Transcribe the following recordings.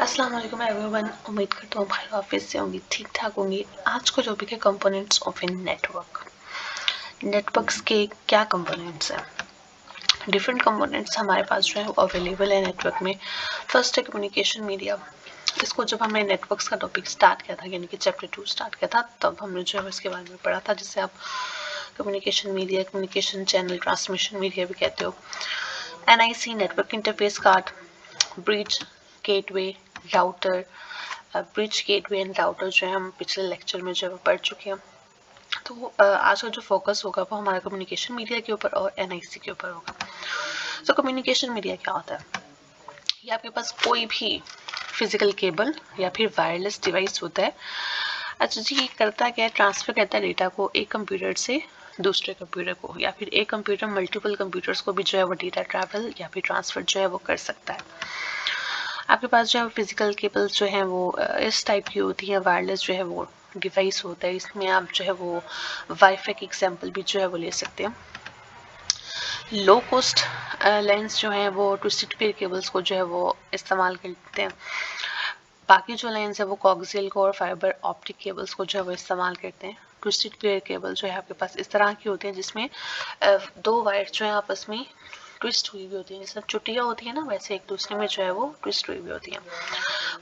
अस्सलाम वालेकुम एवरीवन। उम्मीद करता हूँ भाई ऑफिस से होंगी, ठीक ठाक होंगी। आज का टॉपिक है components of a network. Networks के क्या कंपोनेंट्स हैं? डिफरेंट कंपोनेंट्स हमारे पास जो है वो अवेलेबल है नेटवर्क में। फर्स्ट है कम्युनिकेशन मीडिया। इसको जब हमने नेटवर्क्स का टॉपिक स्टार्ट किया था, यानी कि चैप्टर 2 स्टार्ट किया था, तब हमने जो है इसके बारे में पढ़ा था, जिससे आप communication media, communication channel, transmission media भी कहते हो। NIC network interface card, bridge, gateway, router. Bridge, gateway and router जो है हम पिछले लेक्चर में जो है पढ़ चुके हैं। तो आज का जो फोकस होगा वो हमारा कम्युनिकेशन मीडिया के ऊपर और NIC के ऊपर होगा। तो कम्युनिकेशन मीडिया क्या होता है? ये आपके पास कोई भी फिजिकल केबल या फिर वायरलेस डिवाइस होता है। अच्छा जी, ये करता क्या है? ट्रांसफर करता है डेटा को एक कंप्यूटर से दूसरे कंप्यूटर को, या फिर एक कंप्यूटर मल्टीपल कंप्यूटर्स को भी जो है वो डेटा ट्रैवल या फिर ट्रांसफर जो है वो कर सकता है। आपके पास जो है फिजिकल केबल्स जो है वो इस टाइप की होती है, वायरलेस जो है वो डिवाइस होता है। इसमें आप जो है वो वाईफाई की एग्जांपल भी जो है वो ले सकते हैं। लो कॉस्ट लेंस जो है वो ट्विस्टेड पेयर केबल्स को जो है वो इस्तेमाल करते हैं। बाकी जो लेंस है वो कोएक्सियल को और फाइबर ऑप्टिक केबल्स को जो है वो इस्तेमाल करते हैं। ट्विस्टेड पेयर केबल जो है आपके पास इस तरह की होती है, जिसमें दो वायर जो है आपस में ट्विस्ट हुई हुई होती है। जैसे चुटियाँ होती है ना, वैसे एक दूसरे में जो है वो ट्विस्ट हुई हुई होती है।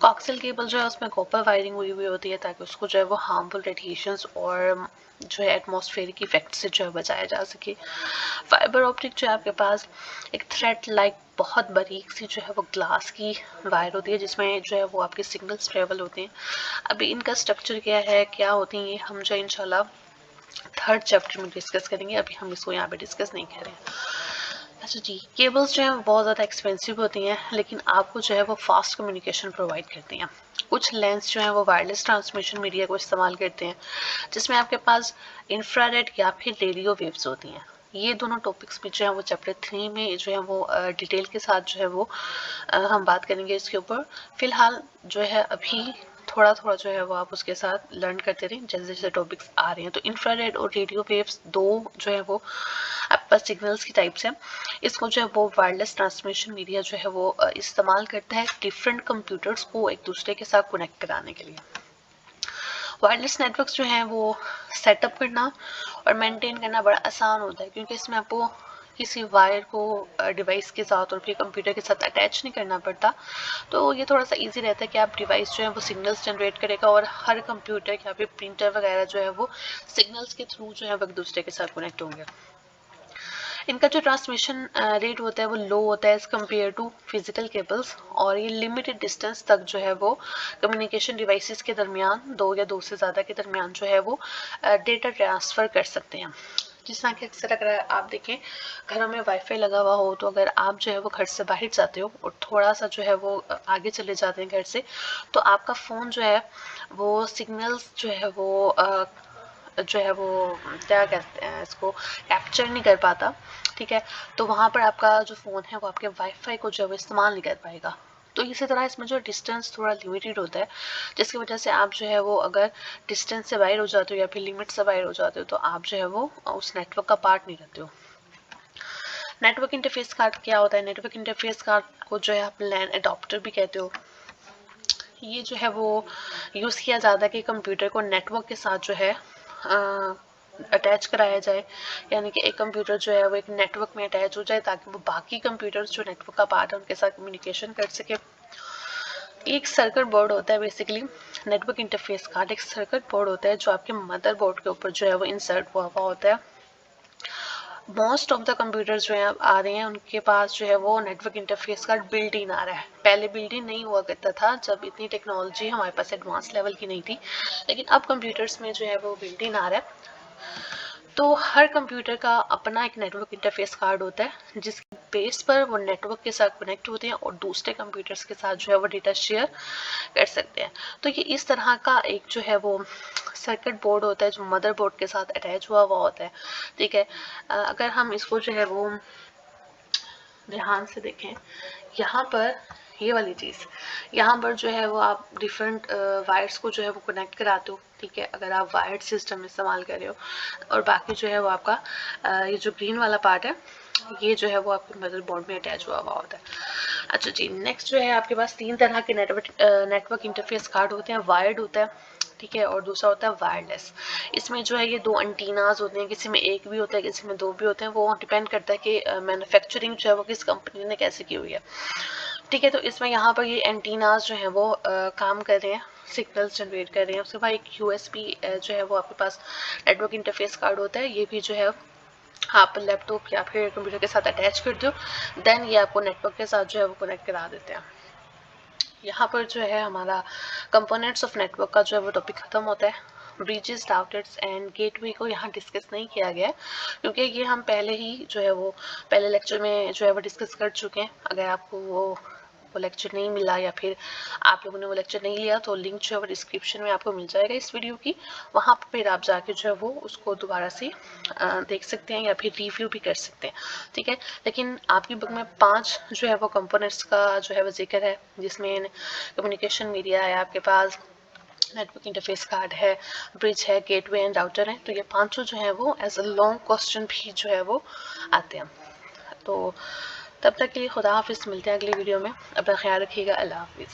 कोएक्सियल केबल जो है उसमें कॉपर वायरिंग हुई हुई होती है, ताकि उसको जो है वो हार्मफुल रेडिएशंस और जो है एटमॉस्फेरिक इफेक्ट से जो है बचाया जा सके। फाइबर ऑप्टिक जो है आपके पास एक थ्रेड लाइक बहुत बारीक सी जो है वो ग्लास की वायर होती है, जिसमें जो है वो आपके सिग्नल्स ट्रेवल होते हैं। अभी इनका स्ट्रक्चर क्या है, क्या होती है, ये हम जो इंशाल्लाह थर्ड चैप्टर में डिस्कस करेंगे। अभी हम इसको यहाँ पे डिस्कस नहीं कर रहे हैं। अच्छा जी, केबल्स जो है बहुत ज़्यादा एक्सपेंसिव होती हैं, लेकिन आपको जो है वो फास्ट कम्युनिकेशन प्रोवाइड करती हैं। कुछ लेंस जो है वो वायरलेस ट्रांसमिशन मीडिया को इस्तेमाल करते हैं, जिसमें आपके पास इंफ्रारेड या फिर रेडियो वेव्स होती हैं। ये दोनों टॉपिक्स भी जो है वो चैप्टर 3 में जो है वो डिटेल के साथ जो है वो हम बात करेंगे इसके ऊपर। फिलहाल जो है अभी थोड़ा थोड़ा जो है वो आप उसके साथ लर्न करते रहें जैसे जैसे टॉपिक्स आ रहे हैं। तो इंफ्रारेड और रेडियो वेव्स दो जो है वो आपके पास सिग्नल्स की टाइप्स हैं। इसको जो है वो वायरलेस ट्रांसमिशन मीडिया जो है वो इस्तेमाल करता है डिफरेंट कंप्यूटर्स को एक दूसरे के साथ कनेक्ट कराने के लिए। वायरलेस नेटवर्क्स जो हैं वो सेटअप करना और मेंटेन करना बड़ा आसान होता है, क्योंकि इसमें आपको किसी वायर को डिवाइस के साथ और फिर कंप्यूटर के साथ अटैच नहीं करना पड़ता। तो ये थोड़ा सा इजी रहता है कि आप डिवाइस जो है वो सिग्नल्स जनरेट करेगा और हर कंप्यूटर या फिर प्रिंटर वगैरह जो है वो सिग्नल्स के थ्रू जो है वो एक दूसरे के साथ कनेक्ट होंगे। इनका जो ट्रांसमिशन रेट होता है वो लो होता है as compare to physical cables, और ये लिमिटेड डिस्टेंस तक जो है वो कम्युनिकेशन डिवाइसेस के दरमियान, दो या दो से ज़्यादा के दरमियान जो है वो डेटा ट्रांसफ़र कर सकते हैं। जिस तरह कि अक्सर अगर आप देखें घरों में वाईफाई लगा हुआ हो, तो अगर आप जो है वो घर से बाहर जाते हो और थोड़ा सा जो है वो आगे चले जाते हैं घर से, तो आपका फ़ोन जो है वो सिग्नल्स जो है वो क्या कहते हैं इसको, कैप्चर नहीं कर पाता। ठीक है, तो वहाँ पर आपका जो फ़ोन है वो आपके वाईफाई को जो है वो इस्तेमाल नहीं कर पाएगा। तो इसी तरह इसमें जो डिस्टेंस थोड़ा लिमिटेड होता है, जिसकी वजह से आप जो है वो अगर डिस्टेंस से बाहर हो जाते हो या फिर लिमिट से बाहर हो जाते हो, तो आप जो है वो उस नेटवर्क का पार्ट नहीं रहते हो। नेटवर्क इंटरफेस कार्ड क्या होता है? नेटवर्क इंटरफेस कार्ड को जो है आप लैन अडॉप्टर भी कहते हो। ये जो है वो यूज़ किया जाता है कि कंप्यूटर को नेटवर्क के साथ जो है अटैच कराया जाए, यानी कि एक कंप्यूटर जो है वो एक नेटवर्क में अटैच हो जाए, ताकि वो बाकी कंप्यूटर्स जो नेटवर्क का पार्ट है उनके साथ कम्युनिकेशन कर सके। एक सर्किट बोर्ड होता है बेसिकली, नेटवर्क इंटरफेस कार्ड एक सर्किट बोर्ड होता है जो आपके मदर बोर्ड के ऊपर जो है वो इंसर्ट हुआ होता है। मोस्ट ऑफ द कंप्यूटर्स जो है अब आ रहे हैं उनके पास जो है वो network interface card built in आ रहा है। पहले बिल्ट इन नहीं हुआ करता था, जब इतनी टेक्नोलॉजी हमारे पास एडवांस लेवल की नहीं थी, लेकिन अब कंप्यूटर्स में जो है वो बिल्ट इन आ रहा है। तो हर कंप्यूटर का अपना एक नेटवर्क इंटरफेस कार्ड होता है, जिसके बेस पर वो नेटवर्क के साथ कनेक्ट होते हैं और दूसरे कंप्यूटर्स के साथ जो है वो डेटा शेयर कर सकते हैं। तो ये इस तरह का एक जो है वो सर्किट बोर्ड होता है जो मदर बोर्ड के साथ अटैच हुआ हुआ होता है। ठीक है, अगर हम इसको जो है वो ध्यान से देखें, यहाँ पर ये वाली चीज़, यहाँ पर जो है वो आप डिफरेंट वायर्स को जो है वो कनेक्ट कराते हो। ठीक है, अगर आप वायर्ड सिस्टम इस्तेमाल कर रहे हो, और बाकी जो है वो आपका ये जो ग्रीन वाला पार्ट है ये जो है वो आपके मदरबोर्ड में अटैच हुआ हुआ होता है। अच्छा जी, नेक्स्ट जो है आपके पास 3 तरह के नेटवर्क इंटरफेस कार्ड होते हैं। वायर्ड होता है, ठीक है, और दूसरा होता है वायरलेस। इसमें जो है ये 2 एंटीनाज होते हैं, किसी में एक भी होता है, किसी में 2 भी होते हैं। वो डिपेंड करता है कि मैन्युफैक्चरिंग जो है वो किस कंपनी ने कैसे की हुई है, ठीक है। तो इसमें यहाँ पर ये एंटीनाज जो है वो काम कर रहे हैं, सिग्नल्स जनरेट कर रहे हैं। उसके बाद एक यूएसबी जो है वो आपके पास नेटवर्क इंटरफेस कार्ड होता है। ये भी जो है आप लैपटॉप या फिर कंप्यूटर के साथ अटैच कर दो, देन ये आपको नेटवर्क के साथ जो है वो कनेक्ट करा देते हैं। यहाँ पर जो है हमारा कंपोनेंट्स ऑफ नेटवर्क का जो है वो टॉपिक खत्म होता है। ब्रिजेस, राउटर्स एंड गेटवे को यहाँ डिस्कस नहीं किया गया है, क्योंकि ये हम पहले ही जो है वो पहले लेक्चर में जो है वो डिस्कस कर चुके हैं। अगर आपको वो लेक्चर नहीं मिला या फिर आप लोगों ने वो लेक्चर नहीं लिया तो लिंक जो है वो डिस्क्रिप्शन में आपको मिल जाएगा इस वीडियो की। वहाँ पर फिर आप जाके जो है वो उसको दोबारा से देख सकते हैं या फिर रिव्यू भी कर सकते हैं, ठीक है। लेकिन आपकी बुक में 5 जो है वो कंपोनेंट्स का जो है वो जिक्र है, जिसमें कम्युनिकेशन मीडिया है आपके पास, नेटवर्क इंटरफेस कार्ड है, ब्रिज है, गेटवे एंड राउटर है। तो ये 5 जो है वो एज अ लॉन्ग क्वेश्चन भी जो है वो आते हैं। तो तब तक के लिए खुदा हाफिज़, मिलते हैं अगली वीडियो में। अपना ख्याल रखिएगा। अल्लाह हाफिज़।